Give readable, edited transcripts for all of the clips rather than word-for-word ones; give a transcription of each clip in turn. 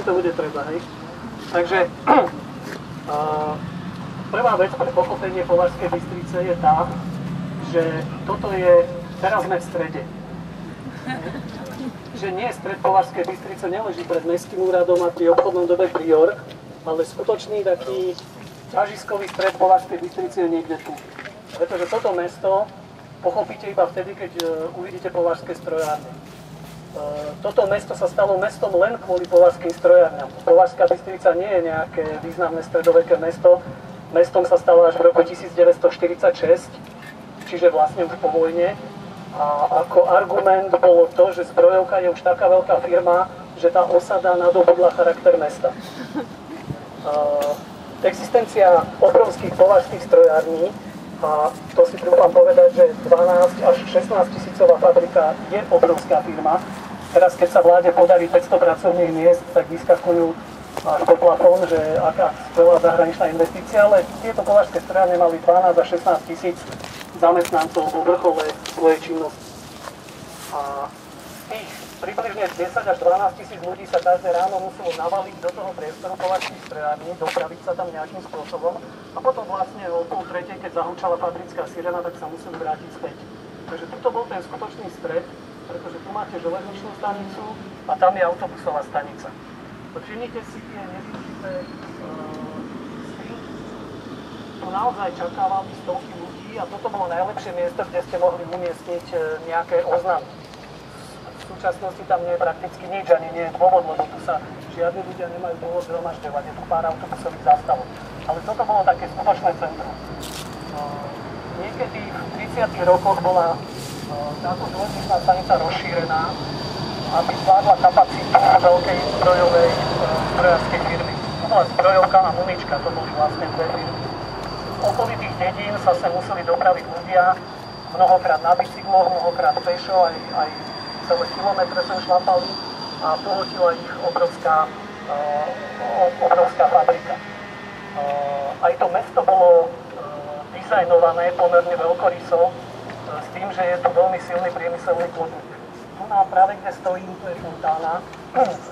to bude treba, hej. Takže prvá vec pre pochopenie Považskej Bystrice je tá, že toto je, teraz sme v strede. Že nie stred Považskej Bystrice neleží pred Mestským úradom a pri obchodnom dome Prior, ale skutočný taký ťažiskový stred Považskej Bystrice je niekde tu. Pretože toto mesto pochopíte iba vtedy, keď uvidíte považské strojárne. Toto mesto sa stalo mestom len kvôli považským strojárňam. Považská Bystrica nie je nejaké významné stredoveké mesto. Mestom sa stalo až v roku 1946, čiže vlastne už po vojne. A ako argument bolo to, že Zbrojovka je už taká veľká firma, že tá osada nadobudla charakter mesta. Existencia obrovských považských strojární, a to si trúfam povedať, že 12 až 16 tisícová fabrika je obrovská firma. Teraz, keď sa vláde podarí 500 pracovných miest, tak vyskakujú až po plafón, že aká skvelá zahraničná investícia, ale tieto považské strojárne mali 12 až 16 tisíc zamestnancov vo vrchole svojej činnosti. A tých približne 10 až 12 tisíc ľudí sa každé ráno muselo navaliť do toho priestoru považských strojární, dopraviť sa tam nejakým spôsobom a potom vlastne o 2:30, keď zahúčala fabrická sirena, tak sa museli vrátiť späť. Takže toto bol ten skutočný stred, pretože tu máte železničnú stanicu a tam je autobusová stanica. Všimnite si tie nevyužité tu naozaj čakávali stovky ľudí a toto bolo najlepšie miesto, kde ste mohli umiestniť nejaké oznamy. V súčasnosti tam nie je prakticky nič, ani nie je dôvod, lebo tu sa žiadni ľudia nemajú dôvod zhromažďovať, je tu pár autobusových zástavov. Ale toto bolo také skutočné centrum. Niekedy v 30. rokoch bola táto železničná stanica rozšírená, aby zvládla kapacitu veľkej zbrojovej zbrojárskej firmy. To bola Zbrojovka a Munička, to boli vlastne dve firmy. Z okolitých dedín sa sem museli dopraviť ľudia, mnohokrát na bicykloch, mnohokrát pešo, aj celé kilometre sem šlapali a pohltila ich obrovská fabrika. Aj to mesto bolo dizajnované pomerne veľkoryso s tým, že je tu veľmi silný priemyselný podnik. Tu na práve, kde stojím, tu je fontána,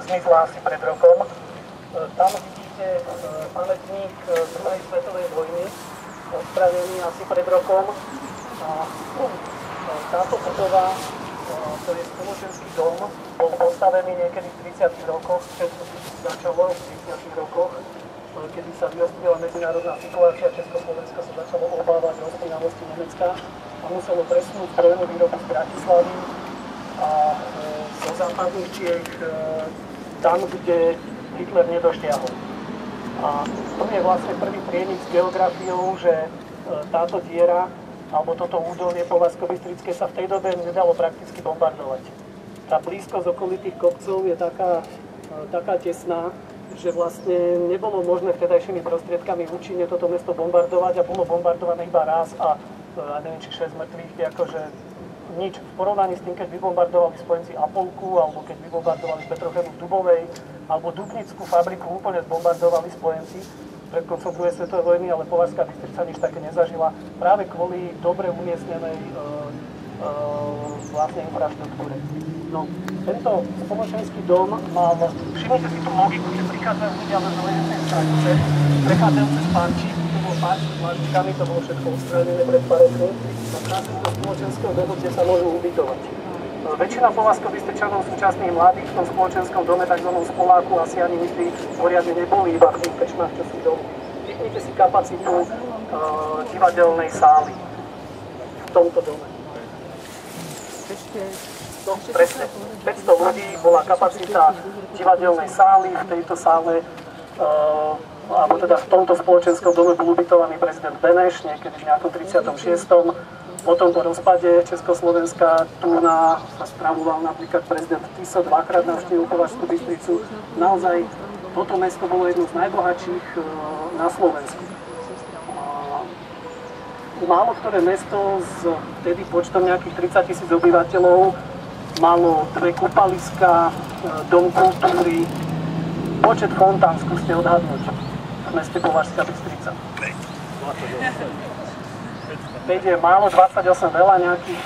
zmizla asi pred rokom. Tam vidíte pamätník druhej svetovej vojny, odstravený asi pred rokom. Táto budova, to je spoločenský dom, bol postavený niekedy v 30. rokoch, začalo v 30. rokoch, kedy sa vyostrila medzinárodná situácia, Československo sa začalo obávať rozpínavosti Nemecka a muselo presunúť zbrojnú výrobu z Bratislavy a zo západných Čiech tam, kde Hitler nedoštiahol. A to je vlastne prvý prienik s geografiou, že táto diera alebo toto údolie Považsko-Bystrické sa v tej dobe nedalo prakticky bombardovať. Tá blízkosť okolitých kopcov je taká tesná, že vlastne nebolo možné vtedajšími prostriedkami účinne toto mesto bombardovať a bolo bombardované iba raz a neviem, či 6 mŕtvych, akože nič v porovnaní s tým, keď vybombardovali spojenci Apolku, alebo keď vybombardovali Petrochemu v Dubovej, alebo Dubnickú fabriku úplne zbombardovali spojenci pred koncom druhej svetovej vojny, ale Považská Bystrica nič také nezažila práve kvôli dobre umiestnenej vlastne infraštruktúre. No, tento spoločenský dom mal, všimnite si tú logiku, že prichádzajú ľudia na železničnej stanice, prechádzajú cez Pančík, to bolo Pančík s Mladíkami, to bolo všetko ustrelené pred pár rokmi, a vchádzajú do spoločenského domu, kde sa môžu ubytovať. Väčšina Považsko-Bystričanov súčasných mladých v tom spoločenskom dome, takzvanom spoláku, asi ani nikdy poriadne neboli iba v tých pečnách, čo sú dom. Vypnite si kapacitu divadelnej sály v tomto dome. No, presne, 500 ľudí bola kapacita divadelnej sály, v tejto sále, alebo teda v tomto spoločenskom dome bol ubytovaný prezident Beneš, niekedy v nejakom 36. Potom po rozpade Československa tu sa spravoval napríklad prezident Tiso, dvakrát navštívil Považskú Bystricu. Naozaj toto mesto bolo jedno z najbohatších na Slovensku. Málo ktoré mesto s vtedy počtom nejakých 30 000 obyvateľov malo dve kúpaliska, dom kultúry, počet fontán skúste odhadnúť v meste Považská Bystrica. 5 je málo, 28 veľa, nejakých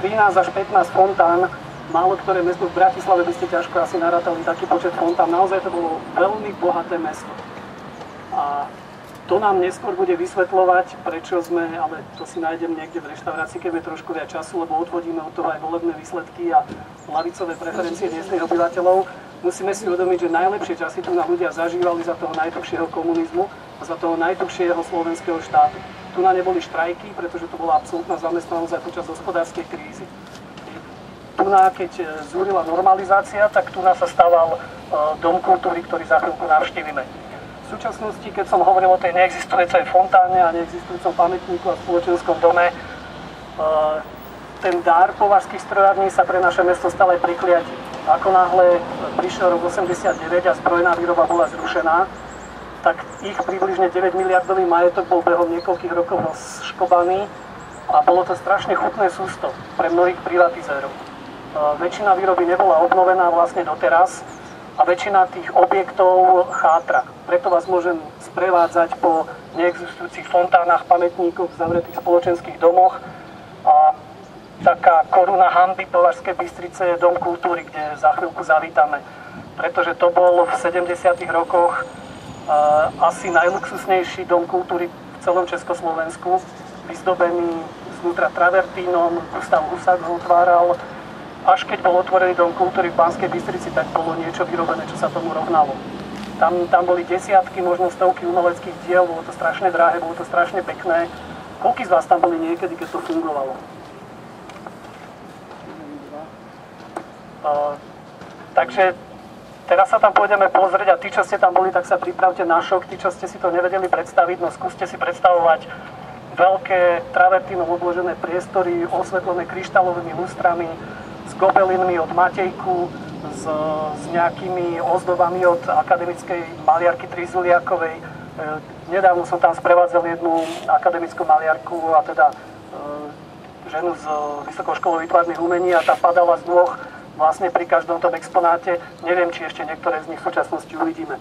13 až 15 fontán málo ktoré mesto, v Bratislave by ste ťažko asi narátali taký počet fontán. Naozaj to bolo veľmi bohaté mesto. A to nám neskôr bude vysvetľovať, prečo sme, ale to si nájdem niekde v reštaurácii, keď je trošku viac času, lebo odvodíme od toho aj volebné výsledky a ľavicové preferencie miestnych obyvateľov. Musíme si uvedomiť, že najlepšie časy tu na ľudia zažívali za toho najtuchšieho komunizmu a za toho najtuchšieho slovenského štátu. Tu na neboli štrajky, pretože to bola absolútna zamestnanosť aj počas hospodárskej krízy. Tu na, keď zúrila normalizácia, tak tu na sa stával Dom kultúry, ktorý za chvíľku navštívime. V súčasnosti, keď som hovoril o tej neexistujúcej fontáne a neexistujúcom pamätníku a spoločenskom dome, ten dar považských strojární sa pre naše mesto stal aj prikliatím. Ako náhle prišiel rok 89 a zbrojná výroba bola zrušená, tak ich približne 9 miliardový majetok bol behom niekoľkých rokov rozškobaný a bolo to strašne chutné sústo pre mnohých privatizérov. Väčšina výroby nebola obnovená vlastne doteraz, a väčšina tých objektov chátra. Preto vás môžem sprevádzať po neexistujúcich fontánach, pamätníkoch, zavretých spoločenských domoch. A taká koruna hanby Považskej Bystrice je Dom kultúry, kde za chvíľku zavítame. Pretože to bol v 70. rokoch asi najluxusnejší Dom kultúry v celom Československu, vyzdobený znútra travertínom, Gustav Husák ho otváral. Až keď bol otvorený Dom kultúry v Banskej Bystrici, tak bolo niečo vyrobené, čo sa tomu rovnalo. Tam boli desiatky, možno stovky umeleckých diel, bolo to strašne drahé, bolo to strašne pekné. Koľký z vás tam boli niekedy, keď to fungovalo? Takže teraz sa tam pôjdeme pozrieť a tí, čo ste tam boli, tak sa pripravte na šok. Tí, čo ste si to nevedeli predstaviť, no skúste si predstavovať veľké travertínom obložené priestory, osvetlené kryštálovými lustrami, s gobelinmi od Matejku, s nejakými ozdobami od akademickej maliarky Trizuliakovej. Nedávno som tam sprevádzal jednu akademickú maliarku, a teda ženu z Vysokou školou výtvarných umení, a tá padala z nôh vlastne pri každom tom exponáte. Neviem, či ešte niektoré z nich v súčasnosti uvidíme.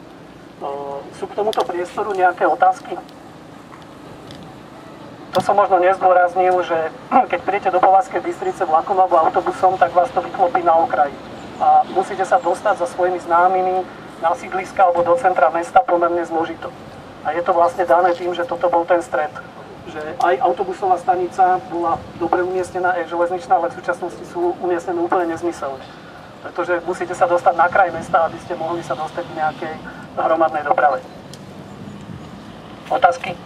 Sú k tomuto priestoru nejaké otázky? To som možno nezdôraznil, že keď prídete do Považskej Bystrice vlakom alebo autobusom, tak vás to vyklopí na okraji. A musíte sa dostať za svojimi známymi na sídliska alebo do centra mesta pomerne zložito. A je to vlastne dané tým, že toto bol ten stred. Že aj autobusová stanica bola dobre umiestnená, aj železničná, ale v súčasnosti sú umiestnené úplne nezmyselne. Pretože musíte sa dostať na kraj mesta, aby ste mohli sa dostať k nejakej hromadnej doprave. Otázky?